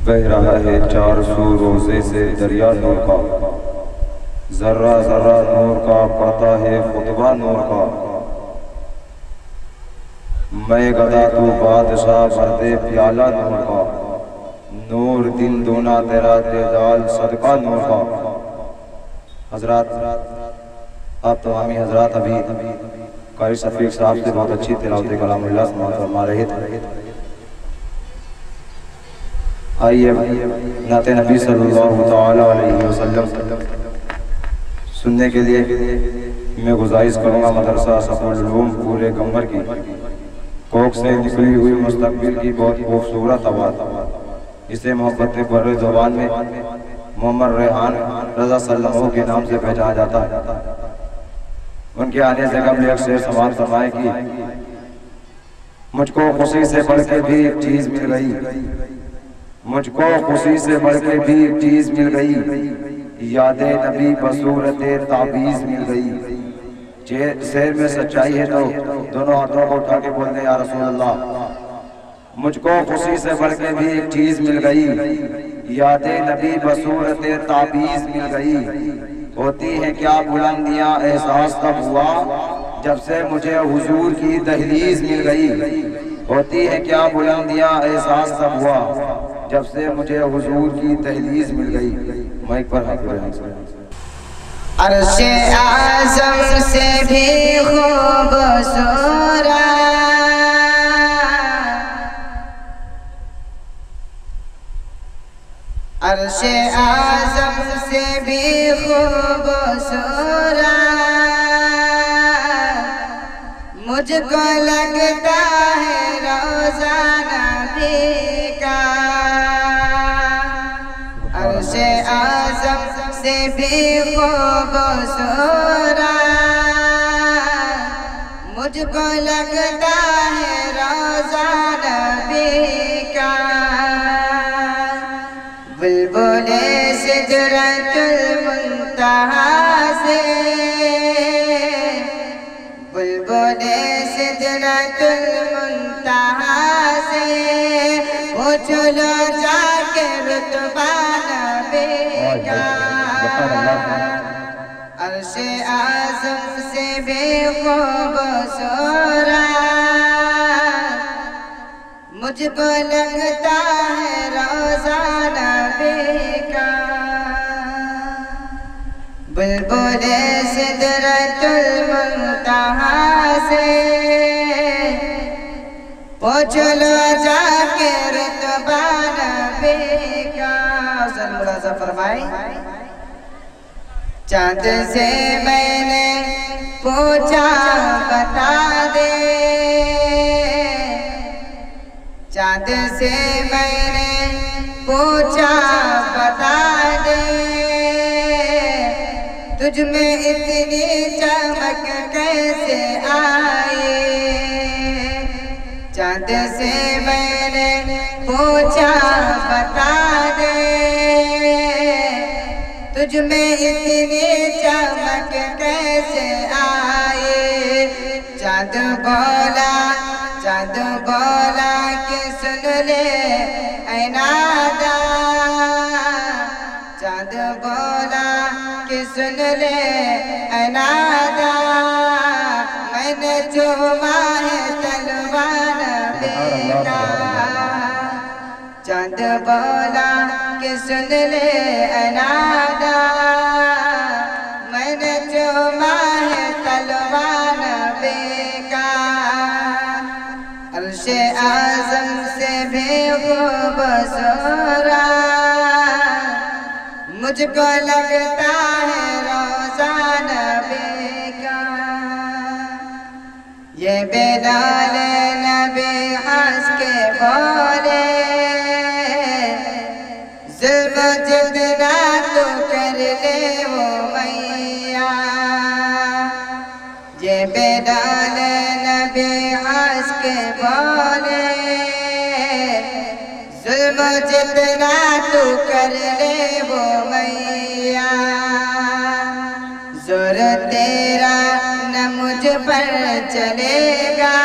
बह रहा है चार सू रोजे से दरिया नूर का, जर्रा जर्रा नूर का पड़ता है खुतबा नूर का। मैं गदा तू बादशाह भर दे प्याला नूर का, नूर दिन दूना तेरा तेजाल सदका नूर का। हजरात, आप तमामी हजरात अभी कारी शफीक साहब से बहुत अच्छी तिलावत कलामुल्लाह समाअत फरमा रहे थे। आइए नाते नबी सल्लल्लाहु तआला अलैहि वसल्लम सुनने के लिए मैं गुजारिश करूँगा मदरसा सफुल उलूम पूरे गंबर की कोख से निकली हुई मुस्तकबिल की बहुत खूबसूरत आवाज़, इसे मोहब्बत बर्रे ज़ुबान में मोहम्मद रेहान रज़ा सल्लल्लाहु के नाम से पहचाना जाता है। उनके आने से कबल एक शेर समाअत फरमाए कि मुझको खुशी से बढ़ के भी एक चीज मिल गई, मुझको खुशी से बढ़ के भी एक चीज मिल गई, यादें नबी बसूरत ताबीज मिल गई। शेर में सच्चाई है तो दोनों हाथों को उठा के बोलते या रसूल अल्लाह। मुझको खुशी से बढ़ के भी एक चीज मिल गई, यादें नबी बसूरत ताबीज मिल गई। होती है क्या बुलंदियां एहसास तब हुआ जब से मुझे हुजूर की दहलीज मिल गई। होती है क्या बुलंदियां एहसास तब हुआ जब से मुझे हुजूर की दहलीज मिल गई। माइक पर हाथ रखें। अर्शे आज़म से भी खूबसूरत, अर्शे आज़म से भी खूबसूरत मुझको लगता है रोज़ा नबी का। अर्शे आज़म से भी खूबसूरत मुझको लगता है रोज़ा नबी का। बुलबुले सिदरतुल मुंतहा से, बुलबुले सिदरतुल मुंतहा से पूछ लो जाके रुतबा नबी का। अर्शे आज़म से भी खूबसूरत मुझको लगता है रोज़ा नबी का। बुलबुले सिदरतुल मुंतहा से पूछ लो जाके रुतबा नबी का। मुलाज़ा फरमाए। चाँद से मैंने पूछा बता दे, चाँद से मैंने पूछा बता दे, तुझ में इतनी चमक कैसे आई। चाँद से मैंने पूछा बता दे, तुझ में इतनी चमक कैसे आई। चाँद बोला, चाँद बोला कि सुन ले ऐ नादा, चाँद बोला कि सुन ले ऐ नादा, मैंने चूमा है तलवा नबी का। चाँद बोला कि सुन ले ऐ नादा, मैंने चूमा है तलवा नबी का। अर्शे आज़म से भी खूबसूरत मुझको लगता है रोज़ा नबी का। ये बेलाल नबी हंस के बोले, ज़ुल्म जितना तू कर ले वो मैया। ये बेलाल नबी हंस के बोले, ज़ुल्म जितना तू कर ले वो मैया। ज़ोर तेरा न मुझ पर चलेगा,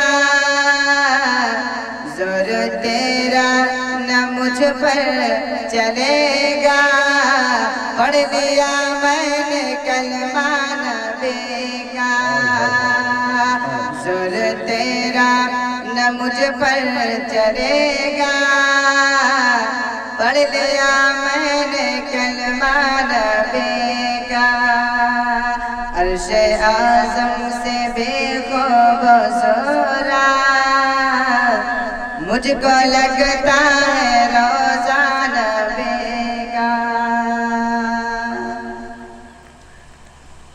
ज़ोर तेरा न मुझ पर चलेगा। पढ़ लिया मैंने कलमा नबी का, सुर तेरा न मुझ पर चलेगा। पढ़ लिया मैंने कलमा नबी का। अर्शे आज़म से बेखौफ सोरा, मुझको लगता है रोज़ा नबी का।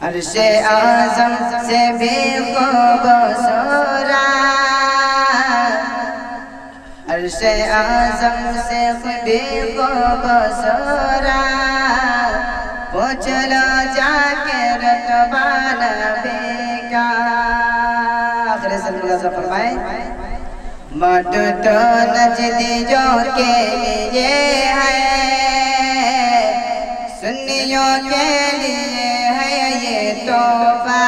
अर्शे आज़म से बेखौफ सोरा, अर्शे आज़म से बेखौफ सोरा। पूछ लो जाके रतबा नबी का। आखिर सल्लल्लाहु अलैहि फरमाए, मत तो नजदियों के लिए है, सुन्नियों के लिए है ये तोहफा।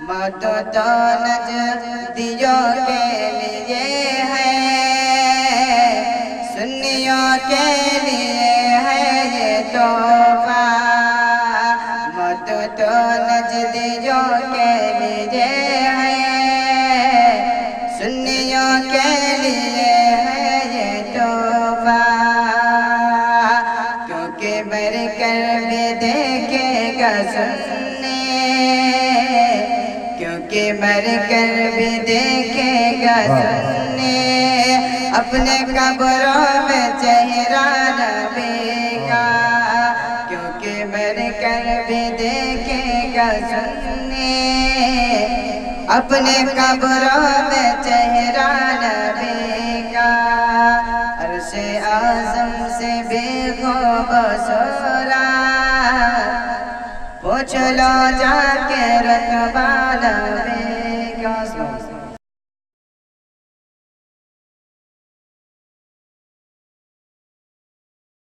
मत तो नजदियों के लिए है, सुन्नियों के लिए है ये तोहफा। मत तो नजदियों के लिए है, सुन्नियों के लिए है ये तोहफा। क्योंकि मर कर भी देखेगा सुन्नी, क्योंकि मर कर भी देखेगा सुन्नी। अपने कब्रों में चेहरा नबी का, क्योंकि मर कर भी देखेगा सुन्नी। अपने कब्रों में चेहरा नबी का। अर्शे आज़म से बेखौफ सोरा, पूछ लो जाके रतबा